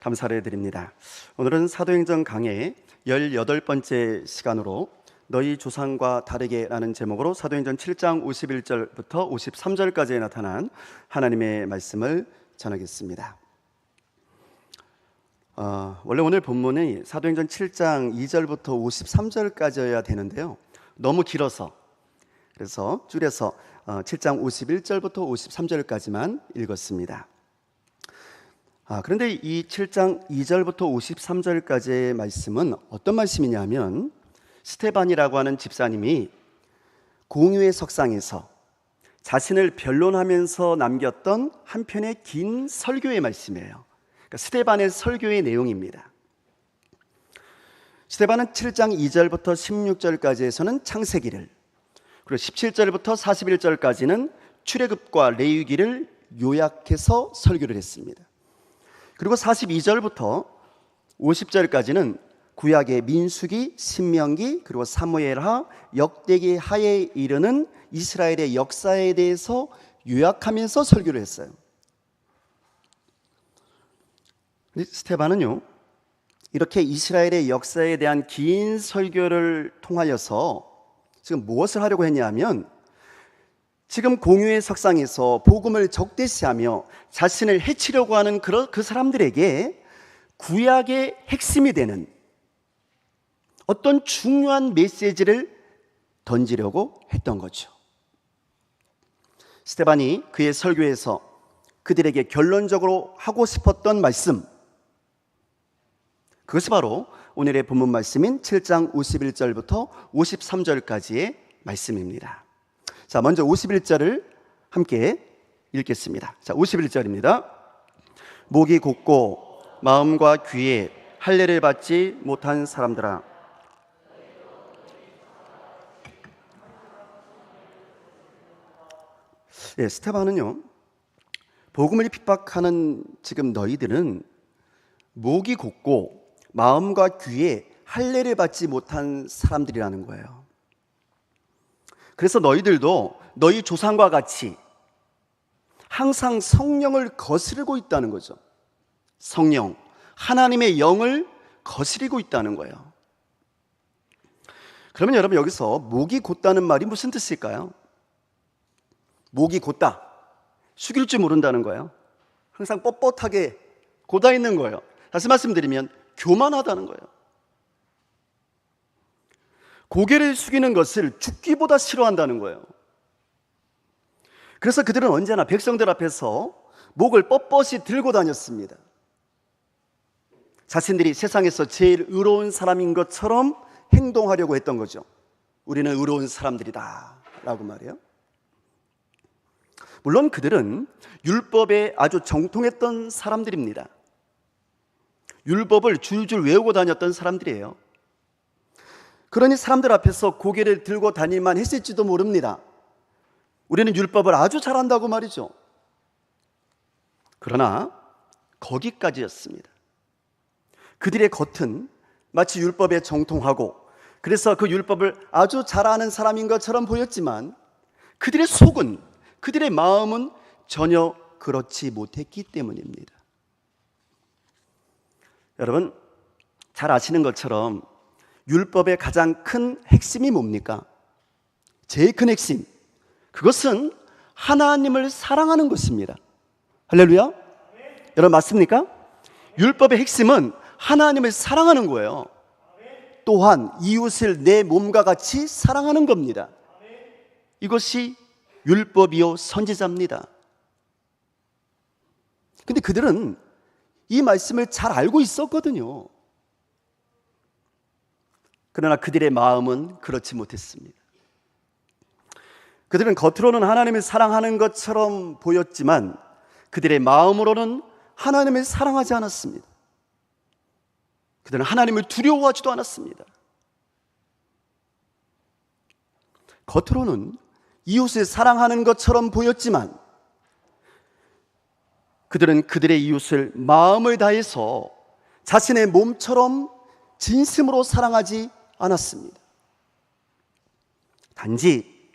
감사를 드립니다. 오늘은 사도행전 강의 18번째 시간으로 너희 조상과 다르게 라는 제목으로 사도행전 7장 51절부터 53절까지에 나타난 하나님의 말씀을 전하겠습니다. 원래 오늘 본문이 사도행전 7장 2절부터 53절까지여야 되는데요, 너무 길어서 그래서 줄여서 7장 51절부터 53절까지만 읽었습니다. 그런데 이 7장 2절부터 53절까지의 말씀은 어떤 말씀이냐면, 스데반이라고 하는 집사님이 공유의 석상에서 자신을 변론하면서 남겼던 한 편의 긴 설교의 말씀이에요. 그러니까 스데반의 설교의 내용입니다. 스데반은 7장 2절부터 16절까지에서는 창세기를, 그리고 17절부터 41절까지는 출애굽과 레위기를 요약해서 설교를 했습니다. 그리고 42절부터 50절까지는 구약의 민수기, 신명기, 그리고 사무엘하, 역대기 하에 이르는 이스라엘의 역사에 대해서 요약하면서 설교를 했어요. 스데반은요, 이렇게 이스라엘의 역사에 대한 긴 설교를 통하여서 지금 무엇을 하려고 했냐면, 지금 공유의 석상에서 복음을 적대시하며 자신을 해치려고 하는 그 사람들에게 구약의 핵심이 되는 어떤 중요한 메시지를 던지려고 했던 거죠. 스데반이 그의 설교에서 그들에게 결론적으로 하고 싶었던 말씀, 그것이 바로 오늘의 본문 말씀인 7장 51절부터 53절까지의 말씀입니다. 자, 먼저 51절을 함께 읽겠습니다. 자, 51절입니다. 목이 곧고 마음과 귀에 할례를 받지 못한 사람들아, 스데반은요, 복음을 핍박하는 지금 너희들은 목이 곧고 마음과 귀에 할례를 받지 못한 사람들이라는 거예요. 그래서 너희들도 너희 조상과 같이 항상 성령을 거스르고 있다는 거죠. 성령, 하나님의 영을 거스리고 있다는 거예요. 그러면 여러분, 여기서 목이 곧다는 말이 무슨 뜻일까요? 목이 곧다, 숙일 줄 모른다는 거예요. 항상 뻣뻣하게 곧아 있는 거예요. 다시 말씀드리면 교만하다는 거예요. 고개를 숙이는 것을 죽기보다 싫어한다는 거예요. 그래서 그들은 언제나 백성들 앞에서 목을 뻣뻣이 들고 다녔습니다. 자신들이 세상에서 제일 의로운 사람인 것처럼 행동하려고 했던 거죠. 우리는 의로운 사람들이다 라고 말해요. 물론 그들은 율법에 아주 정통했던 사람들입니다. 율법을 줄줄 외우고 다녔던 사람들이에요. 그러니 사람들 앞에서 고개를 들고 다닐만 했을지도 모릅니다. 우리는 율법을 아주 잘한다고 말이죠. 그러나 거기까지였습니다. 그들의 겉은 마치 율법에 정통하고 그래서 그 율법을 아주 잘 아는 사람인 것처럼 보였지만, 그들의 속은, 그들의 마음은 전혀 그렇지 못했기 때문입니다. 여러분, 잘 아시는 것처럼 율법의 가장 큰 핵심이 뭡니까? 제일 큰 핵심, 그것은 하나님을 사랑하는 것입니다. 할렐루야. 여러분, 맞습니까? 율법의 핵심은 하나님을 사랑하는 거예요. 또한 이웃을 내 몸과 같이 사랑하는 겁니다. 이것이 율법이요 선지자입니다. 근데 그들은 이 말씀을 잘 알고 있었거든요. 그러나 그들의 마음은 그렇지 못했습니다. 그들은 겉으로는 하나님을 사랑하는 것처럼 보였지만 그들의 마음으로는 하나님을 사랑하지 않았습니다. 그들은 하나님을 두려워하지도 않았습니다. 겉으로는 이웃을 사랑하는 것처럼 보였지만 그들은 그들의 이웃을 마음을 다해서 자신의 몸처럼 진심으로 사랑하지 않았습니다. 단지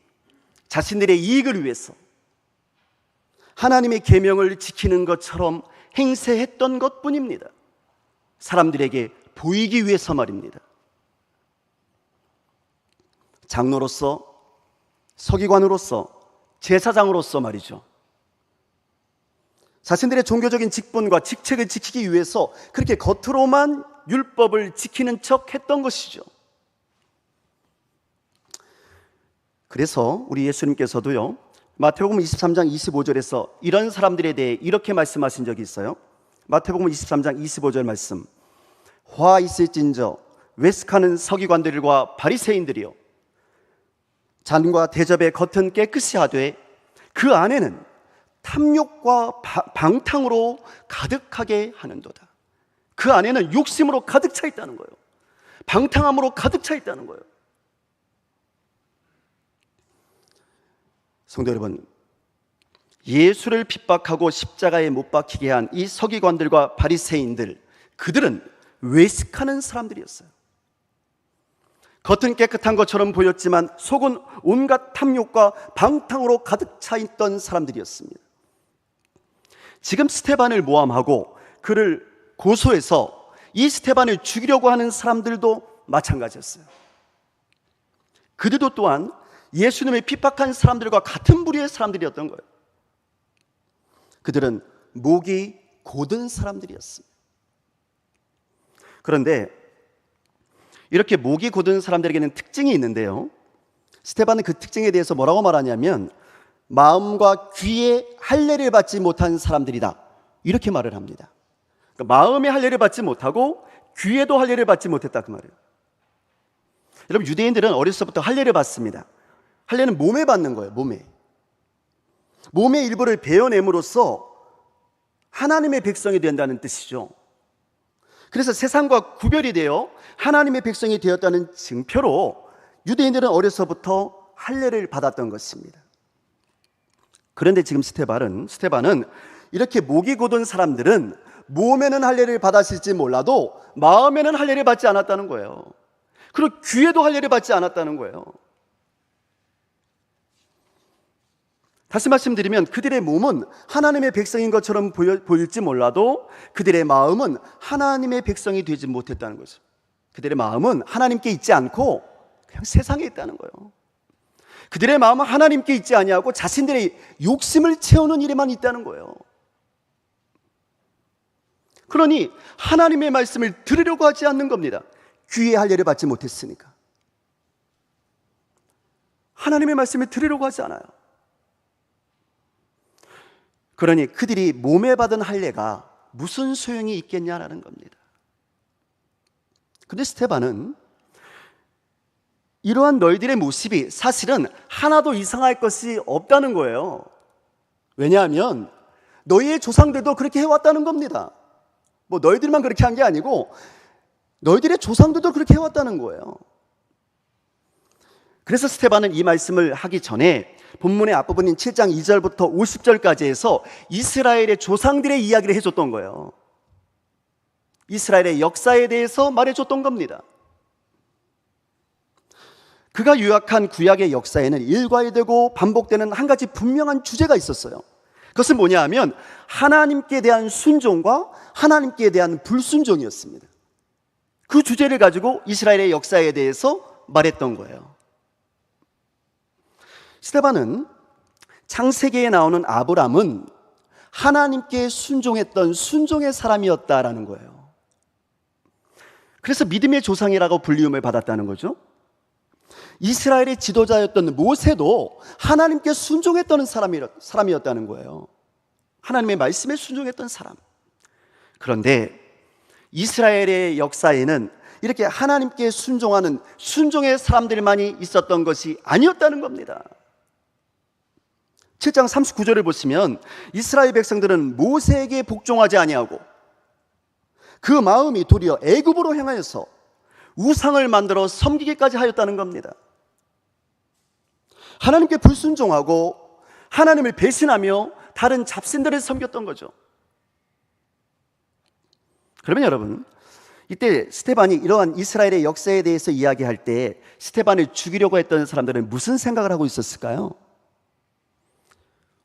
자신들의 이익을 위해서 하나님의 계명을 지키는 것처럼 행세했던 것뿐입니다. 사람들에게 보이기 위해서 말입니다. 장로로서, 서기관으로서, 제사장으로서 말이죠. 자신들의 종교적인 직분과 직책을 지키기 위해서 그렇게 겉으로만 율법을 지키는 척 했던 것이죠. 그래서 우리 예수님께서도요, 마태복음 23장 25절에서 이런 사람들에 대해 이렇게 말씀하신 적이 있어요. 마태복음 23장 25절 말씀. 화 있을진저 외식하는 서기관들과 바리새인들이요, 잔과 대접의 겉은 깨끗이 하되 그 안에는 탐욕과 방탕으로 가득하게 하는도다. 그 안에는 욕심으로 가득 차 있다는 거예요. 방탕함으로 가득 차 있다는 거예요. 성도 여러분, 예수를 핍박하고 십자가에 못 박히게 한 이 서기관들과 바리새인들, 그들은 외식하는 사람들이었어요. 겉은 깨끗한 것처럼 보였지만 속은 온갖 탐욕과 방탕으로 가득 차 있던 사람들이었습니다. 지금 스데반을 모함하고 그를 고소해서 이 스데반을 죽이려고 하는 사람들도 마찬가지였어요. 그들도 또한 예수님을 핍박한 사람들과 같은 부류의 사람들이었던 거예요. 그들은 목이 곧은 사람들이었습니다. 그런데 이렇게 목이 곧은 사람들에게는 특징이 있는데요, 스데반은 그 특징에 대해서 뭐라고 말하냐면 마음과 귀에 할례를 받지 못한 사람들이다, 이렇게 말을 합니다. 그러니까 마음에 할례를 받지 못하고 귀에도 할례를 받지 못했다, 그 말이에요. 여러분, 유대인들은 어렸을 때부터 할례를 받습니다. 할례는 몸에 받는 거예요. 몸의 일부를 베어냄으로써 하나님의 백성이 된다는 뜻이죠. 그래서 세상과 구별이 되어 하나님의 백성이 되었다는 증표로 유대인들은 어려서부터 할례를 받았던 것입니다. 그런데 지금 스데반은 이렇게 목이 곧은 사람들은 몸에는 할례를 받았을지 몰라도 마음에는 할례를 받지 않았다는 거예요. 그리고 귀에도 할례를 받지 않았다는 거예요. 다시 말씀드리면 그들의 몸은 하나님의 백성인 것처럼 보일지 몰라도 그들의 마음은 하나님의 백성이 되지 못했다는 거죠. 그들의 마음은 하나님께 있지 않고 그냥 세상에 있다는 거예요. 그들의 마음은 하나님께 있지 아니하고 자신들의 욕심을 채우는 일에만 있다는 거예요. 그러니 하나님의 말씀을 들으려고 하지 않는 겁니다. 귀에 할례를 받지 못했으니까 하나님의 말씀을 들으려고 하지 않아요. 그러니 그들이 몸에 받은 할례가 무슨 소용이 있겠냐라는 겁니다. 근데 스데반은 이러한 너희들의 모습이 사실은 하나도 이상할 것이 없다는 거예요. 왜냐하면 너희의 조상들도 그렇게 해왔다는 겁니다. 뭐 너희들만 그렇게 한 게 아니고 너희들의 조상들도 그렇게 해왔다는 거예요. 그래서 스데반은 이 말씀을 하기 전에 본문의 앞부분인 7장 2절부터 50절까지 해서 이스라엘의 조상들의 이야기를 해줬던 거예요. 이스라엘의 역사에 대해서 말해줬던 겁니다. 그가 유학한 구약의 역사에는 일과되고 반복되는 한 가지 분명한 주제가 있었어요. 그것은 뭐냐 하면 하나님께 대한 순종과 하나님께 대한 불순종이었습니다. 그 주제를 가지고 이스라엘의 역사에 대해서 말했던 거예요. 스데반은 창세기에 나오는 아브람은 하나님께 순종했던 순종의 사람이었다라는 거예요. 그래서 믿음의 조상이라고 불리움을 받았다는 거죠. 이스라엘의 지도자였던 모세도 하나님께 순종했던 사람이었다는 거예요. 하나님의 말씀에 순종했던 사람. 그런데 이스라엘의 역사에는 이렇게 하나님께 순종하는 순종의 사람들만이 있었던 것이 아니었다는 겁니다. 7장 39절을 보시면 이스라엘 백성들은 모세에게 복종하지 아니하고 그 마음이 도리어 애굽으로 향하여서 우상을 만들어 섬기기까지 하였다는 겁니다. 하나님께 불순종하고 하나님을 배신하며 다른 잡신들을 섬겼던 거죠. 그러면 여러분, 이때 스데반이 이러한 이스라엘의 역사에 대해서 이야기할 때 스데반을 죽이려고 했던 사람들은 무슨 생각을 하고 있었을까요?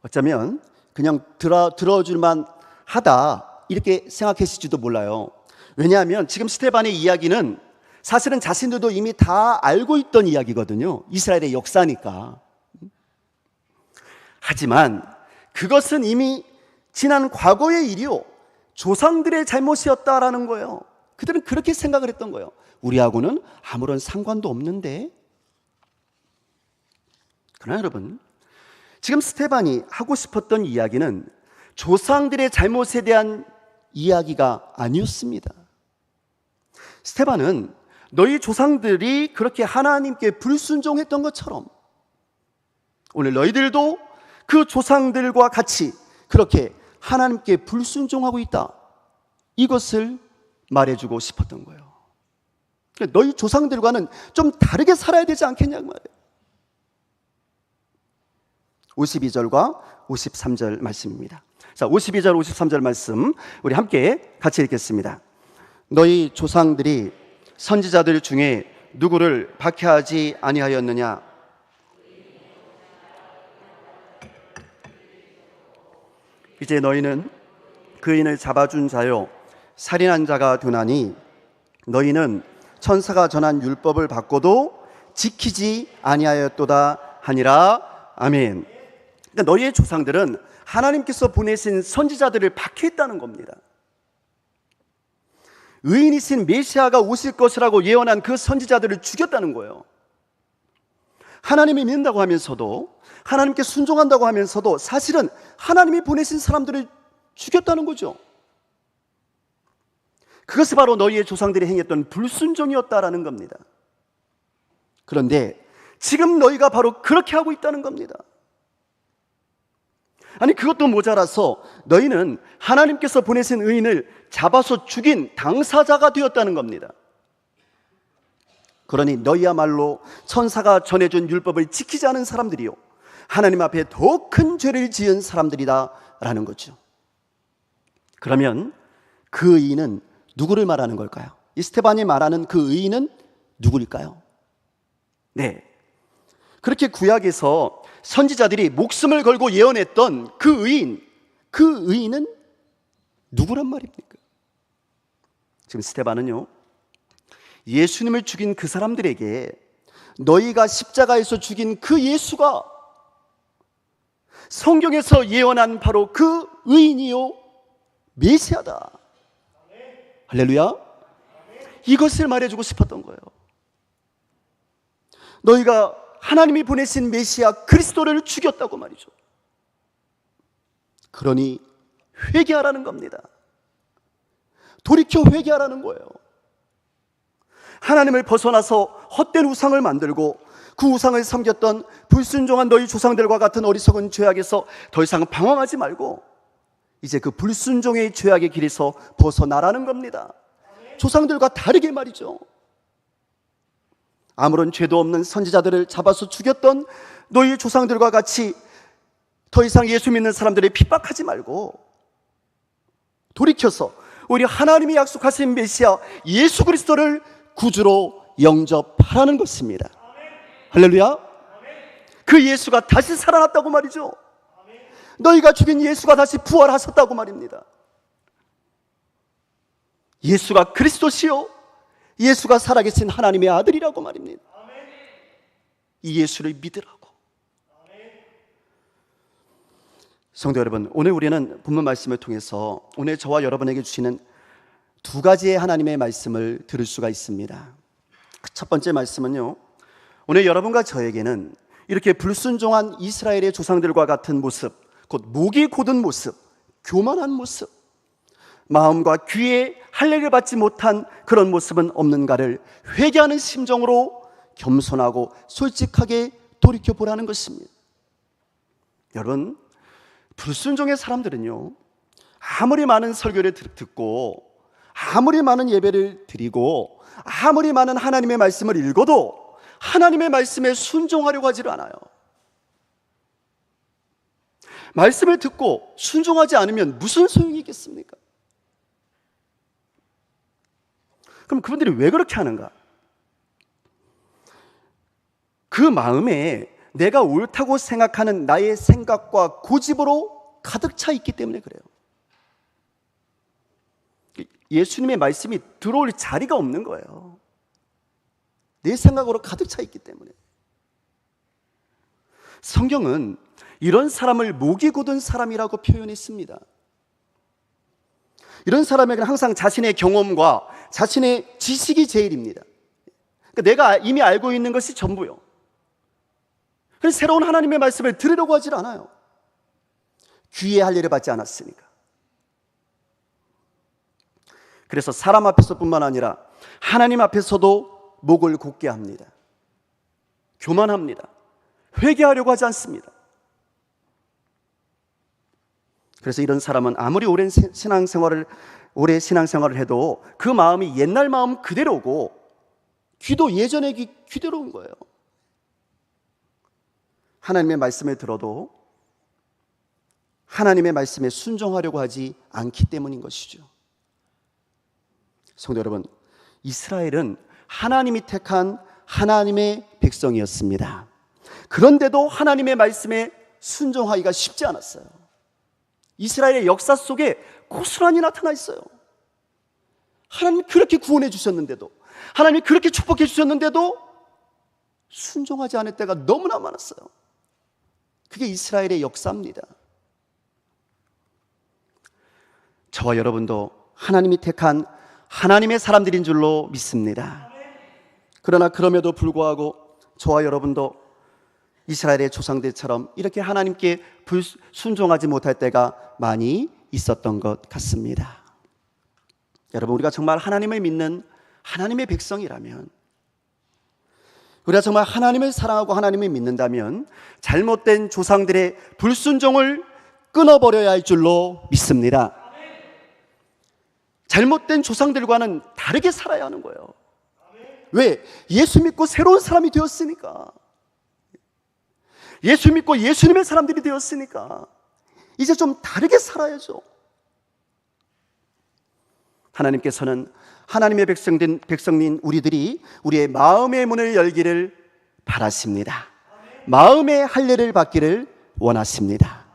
어쩌면 그냥 들어줄만 하다 이렇게 생각했을지도 몰라요. 왜냐하면 지금 스데반의 이야기는 사실은 자신들도 이미 다 알고 있던 이야기거든요. 이스라엘의 역사니까. 하지만 그것은 이미 지난 과거의 일이요, 조상들의 잘못이었다라는 거예요. 그들은 그렇게 생각을 했던 거예요. 우리하고는 아무런 상관도 없는데. 그러나 여러분, 지금 스데반이 하고 싶었던 이야기는 조상들의 잘못에 대한 이야기가 아니었습니다. 스데반은 너희 조상들이 그렇게 하나님께 불순종했던 것처럼 오늘 너희들도 그 조상들과 같이 그렇게 하나님께 불순종하고 있다, 이것을 말해주고 싶었던 거예요. 그러니까 너희 조상들과는 좀 다르게 살아야 되지 않겠냐고 말이에요. 52절과 53절 말씀입니다. 자, 52절 53절 말씀 우리 함께 같이 읽겠습니다. 너희 조상들이 선지자들 중에 누구를 박해하지 아니하였느냐? 이제 너희는 그인을 잡아준 자요 살인한 자가 되나니 너희는 천사가 전한 율법을 받고도 지키지 아니하였도다 하니라. 아멘. 그러니까 너희의 조상들은 하나님께서 보내신 선지자들을 박해했다는 겁니다. 의인이신 메시아가 오실 것이라고 예언한 그 선지자들을 죽였다는 거예요. 하나님을 믿는다고 하면서도, 하나님께 순종한다고 하면서도 사실은 하나님이 보내신 사람들을 죽였다는 거죠. 그것이 바로 너희의 조상들이 행했던 불순종이었다라는 겁니다. 그런데 지금 너희가 바로 그렇게 하고 있다는 겁니다. 아니, 그것도 모자라서 너희는 하나님께서 보내신 의인을 잡아서 죽인 당사자가 되었다는 겁니다. 그러니 너희야말로 천사가 전해준 율법을 지키지 않은 사람들이요 하나님 앞에 더 큰 죄를 지은 사람들이다라는 거죠. 그러면 그 의인은 누구를 말하는 걸까요? 이 스데반이 말하는 그 의인은 누구일까요? 네, 그렇게 구약에서 선지자들이 목숨을 걸고 예언했던 그 의인은 누구란 말입니까? 지금 스데반은요, 예수님을 죽인 그 사람들에게 너희가 십자가에서 죽인 그 예수가 성경에서 예언한 바로 그 의인이요 메시아다. 할렐루야. 이것을 말해주고 싶었던 거예요. 너희가 하나님이 보내신 메시아 그리스도를 죽였다고 말이죠. 그러니 회개하라는 겁니다. 돌이켜 회개하라는 거예요. 하나님을 벗어나서 헛된 우상을 만들고 그 우상을 섬겼던 불순종한 너희 조상들과 같은 어리석은 죄악에서 더 이상 방황하지 말고 이제 그 불순종의 죄악의 길에서 벗어나라는 겁니다. 조상들과 다르게 말이죠. 아무런 죄도 없는 선지자들을 잡아서 죽였던 너희 조상들과 같이 더 이상 예수 믿는 사람들을 핍박하지 말고 돌이켜서 오히려 하나님이 약속하신 메시아 예수 그리스도를 구주로 영접하라는 것입니다. 할렐루야. 그 예수가 다시 살아났다고 말이죠. 너희가 죽인 예수가 다시 부활하셨다고 말입니다. 예수가 그리스도시요 예수가 살아계신 하나님의 아들이라고 말입니다. 이 예수를 믿으라고. 성도 여러분, 오늘 우리는 본문 말씀을 통해서 오늘 저와 여러분에게 주시는 두 가지의 하나님의 말씀을 들을 수가 있습니다. 첫 번째 말씀은요, 오늘 여러분과 저에게는 이렇게 불순종한 이스라엘의 조상들과 같은 모습, 곧 목이 곧은 모습, 교만한 모습, 마음과 귀에 할례를 받지 못한 그런 모습은 없는가를 회개하는 심정으로 겸손하고 솔직하게 돌이켜보라는 것입니다. 여러분, 불순종의 사람들은요, 아무리 많은 설교를 듣고 아무리 많은 예배를 드리고 아무리 많은 하나님의 말씀을 읽어도 하나님의 말씀에 순종하려고 하지를 않아요. 말씀을 듣고 순종하지 않으면 무슨 소용이 있겠습니까? 그럼 그분들이 왜 그렇게 하는가? 그 마음에 내가 옳다고 생각하는 나의 생각과 고집으로 가득 차 있기 때문에 그래요. 예수님의 말씀이 들어올 자리가 없는 거예요. 내 생각으로 가득 차 있기 때문에. 성경은 이런 사람을 목이 곧은 사람이라고 표현했습니다. 이런 사람에게는 항상 자신의 경험과 자신의 지식이 제일입니다. 그러니까 내가 이미 알고 있는 것이 전부요. 그래서 새로운 하나님의 말씀을 들으려고 하질 않아요. 귀에 할례를 받지 않았으니까. 그래서 사람 앞에서뿐만 아니라 하나님 앞에서도 목을 곧게 합니다. 교만합니다. 회개하려고 하지 않습니다. 그래서 이런 사람은 아무리 오래 신앙생활을 해도 그 마음이 옛날 마음 그대로고 귀도 예전의 귀 그대로인 거예요. 하나님의 말씀을 들어도 하나님의 말씀에 순종하려고 하지 않기 때문인 것이죠. 성도 여러분, 이스라엘은 하나님이 택한 하나님의 백성이었습니다. 그런데도 하나님의 말씀에 순종하기가 쉽지 않았어요. 이스라엘의 역사 속에 고스란히 나타나 있어요. 하나님이 그렇게 구원해 주셨는데도, 하나님이 그렇게 축복해 주셨는데도 순종하지 않을 때가 너무나 많았어요. 그게 이스라엘의 역사입니다. 저와 여러분도 하나님이 택한 하나님의 사람들인 줄로 믿습니다. 그러나 그럼에도 불구하고 저와 여러분도 이스라엘의 조상들처럼 이렇게 하나님께 순종하지 못할 때가 많이 있었던 것 같습니다. 여러분, 우리가 정말 하나님을 믿는 하나님의 백성이라면, 우리가 정말 하나님을 사랑하고 하나님을 믿는다면 잘못된 조상들의 불순종을 끊어버려야 할 줄로 믿습니다. 잘못된 조상들과는 다르게 살아야 하는 거예요. 왜? 예수 믿고 새로운 사람이 되었으니까. 예수 믿고 예수님의 사람들이 되었으니까 이제 좀 다르게 살아야죠. 하나님께서는 하나님의 백성인 우리들이 우리의 마음의 문을 열기를 바라십니다. 마음의 할례를 받기를 원하십니다.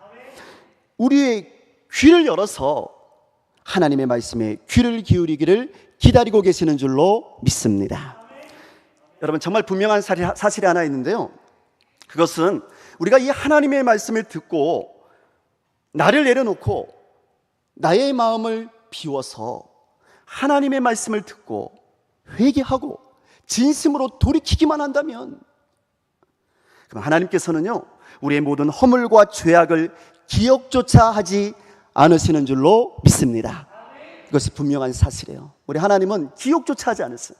우리의 귀를 열어서 하나님의 말씀에 귀를 기울이기를 기다리고 계시는 줄로 믿습니다. 여러분, 정말 분명한 사실이 하나 있는데요, 그것은 우리가 이 하나님의 말씀을 듣고 나를 내려놓고 나의 마음을 비워서 하나님의 말씀을 듣고 회개하고 진심으로 돌이키기만 한다면, 그럼 하나님께서는요, 우리의 모든 허물과 죄악을 기억조차 하지 않으시는 줄로 믿습니다. 이것이 분명한 사실이에요. 우리 하나님은 기억조차 하지 않으세요.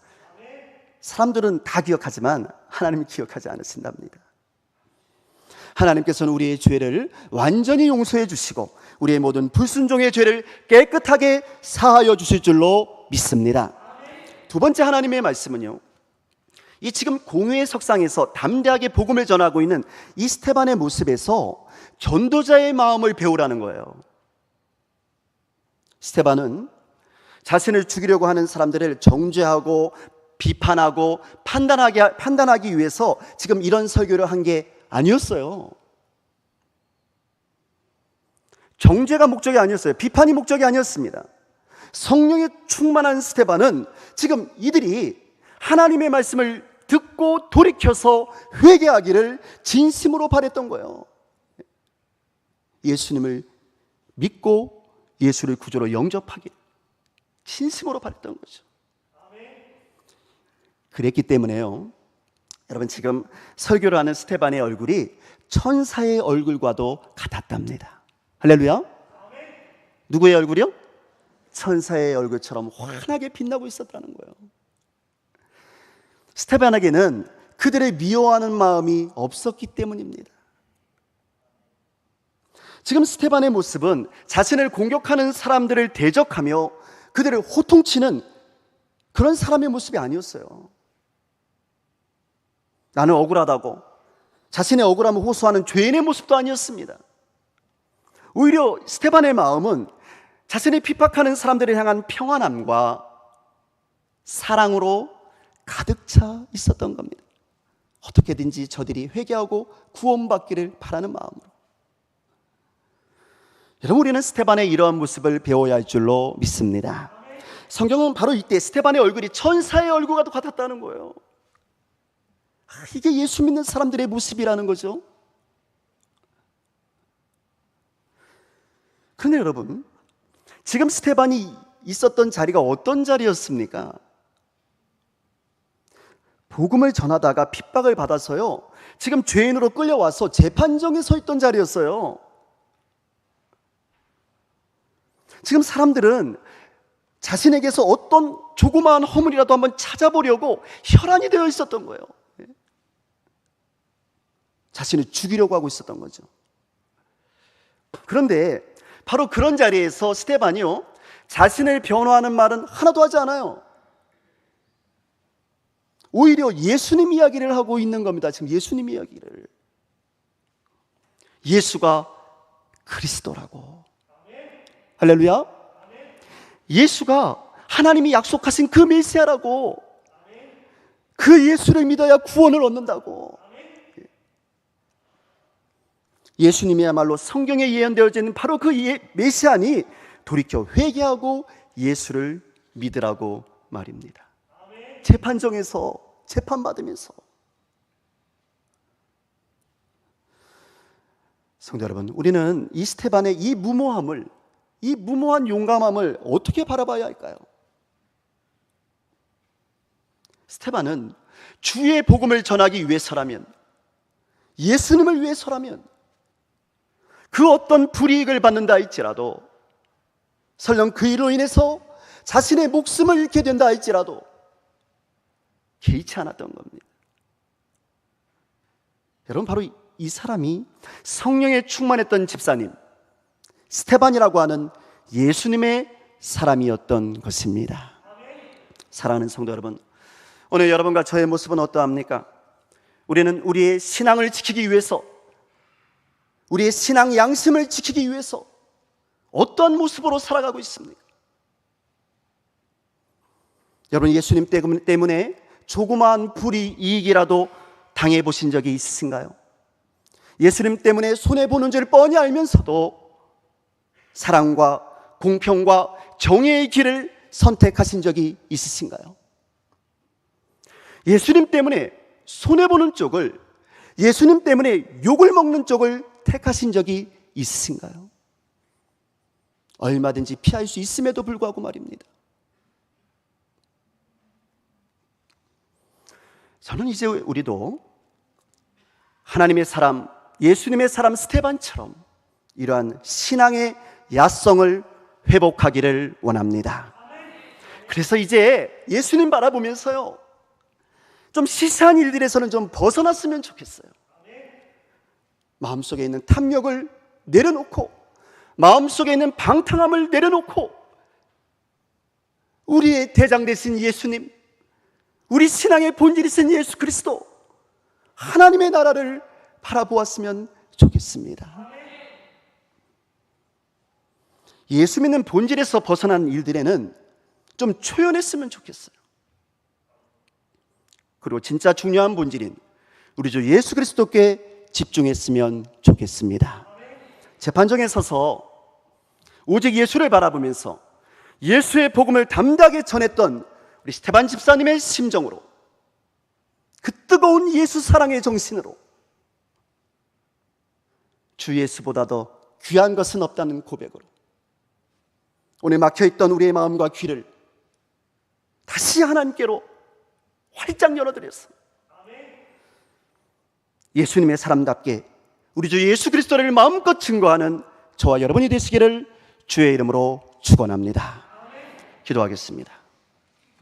사람들은 다 기억하지만 하나님은 기억하지 않으신답니다. 하나님께서는 우리의 죄를 완전히 용서해 주시고 우리의 모든 불순종의 죄를 깨끗하게 사하여 주실 줄로 믿습니다. 두 번째 하나님의 말씀은요, 이 지금 공회의 석상에서 담대하게 복음을 전하고 있는 이 스데반의 모습에서 전도자의 마음을 배우라는 거예요. 스데반은 자신을 죽이려고 하는 사람들을 정죄하고 비판하고 판단하기 위해서 지금 이런 설교를 한 게 아니었어요. 정죄가 목적이 아니었어요. 비판이 목적이 아니었습니다. 성령에 충만한 스데반은 지금 이들이 하나님의 말씀을 듣고 돌이켜서 회개하기를 진심으로 바랬던 거예요. 예수님을 믿고 예수를 구주로 영접하기 진심으로 바랬던 거죠. 그랬기 때문에요, 여러분, 지금 설교를 하는 스데반의 얼굴이 천사의 얼굴과도 같았답니다. 할렐루야. 누구의 얼굴이요? 천사의 얼굴처럼 환하게 빛나고 있었다는 거예요. 스데반에게는 그들의 미워하는 마음이 없었기 때문입니다. 지금 스데반의 모습은 자신을 공격하는 사람들을 대적하며 그들을 호통치는 그런 사람의 모습이 아니었어요. 나는 억울하다고 자신의 억울함을 호소하는 죄인의 모습도 아니었습니다. 오히려 스데반의 마음은 자신이 핍박하는 사람들을 향한 평안함과 사랑으로 가득 차 있었던 겁니다. 어떻게든지 저들이 회개하고 구원받기를 바라는 마음으로. 여러분, 우리는 스데반의 이러한 모습을 배워야 할 줄로 믿습니다. 성경은 바로 이때 스데반의 얼굴이 천사의 얼굴과 같았다는 거예요. 이게 예수 믿는 사람들의 모습이라는 거죠. 그런데 여러분, 지금 스데반이 있었던 자리가 어떤 자리였습니까? 복음을 전하다가 핍박을 받아서요, 지금 죄인으로 끌려와서 재판정에 서 있던 자리였어요. 지금 사람들은 자신에게서 어떤 조그마한 허물이라도 한번 찾아보려고 혈안이 되어 있었던 거예요. 자신을 죽이려고 하고 있었던 거죠. 그런데 바로 그런 자리에서 스데반이요, 자신을 변호하는 말은 하나도 하지 않아요. 오히려 예수님 이야기를 하고 있는 겁니다. 지금 예수님 이야기를. 예수가 그리스도라고. 할렐루야. 예수가 하나님이 약속하신 그 메시아라고. 그 예수를 믿어야 구원을 얻는다고. 예수님이야말로 성경에 예언되어져 있는 바로 그 메시아니 돌이켜 회개하고 예수를 믿으라고 말입니다. 재판정에서 재판받으면서. 성도 여러분, 우리는 이 스데반의 이 무모함을, 이 무모한 용감함을 어떻게 바라봐야 할까요? 스데반은 주의 복음을 전하기 위해서라면, 예수님을 위해서라면 그 어떤 불이익을 받는다 할지라도, 설령 그 일로 인해서 자신의 목숨을 잃게 된다 할지라도 개의치 않았던 겁니다. 여러분, 바로 이 사람이 성령에 충만했던 집사님 스데반이라고 하는 예수님의 사람이었던 것입니다. 사랑하는 성도 여러분, 오늘 여러분과 저의 모습은 어떠합니까? 우리는 우리의 신앙을 지키기 위해서, 우리의 신앙 양심을 지키기 위해서 어떤 모습으로 살아가고 있습니까? 여러분, 예수님 때문에 조그마한 불이익이라도 당해보신 적이 있으신가요? 예수님 때문에 손해보는 줄 뻔히 알면서도 사랑과 공평과 정의의 길을 선택하신 적이 있으신가요? 예수님 때문에 손해보는 쪽을, 예수님 때문에 욕을 먹는 쪽을 택하신 적이 있으신가요? 얼마든지 피할 수 있음에도 불구하고 말입니다. 저는 이제 우리도 하나님의 사람, 예수님의 사람 스데반처럼 이러한 신앙의 야성을 회복하기를 원합니다. 그래서 이제 예수님 바라보면서요, 좀 시시한 일들에서는 좀 벗어났으면 좋겠어요. 마음속에 있는 탐욕을 내려놓고, 마음속에 있는 방탕함을 내려놓고, 우리의 대장 되신 예수님, 우리 신앙의 본질이신 예수 그리스도, 하나님의 나라를 바라보았으면 좋겠습니다. 예수 믿는 본질에서 벗어난 일들에는 좀 초연했으면 좋겠어요. 그리고 진짜 중요한 본질인 우리 주 예수 그리스도께 집중했으면 좋겠습니다. 재판정에 서서 오직 예수를 바라보면서 예수의 복음을 담대하게 전했던 우리 스데반 집사님의 심정으로, 그 뜨거운 예수 사랑의 정신으로 주 예수보다 더 귀한 것은 없다는 고백으로 오늘 막혀있던 우리의 마음과 귀를 다시 하나님께로 활짝 열어드렸어. 예수님의 사람답게 우리 주 예수 그리스도를 마음껏 증거하는 저와 여러분이 되시기를 주의 이름으로 축원합니다. 기도하겠습니다.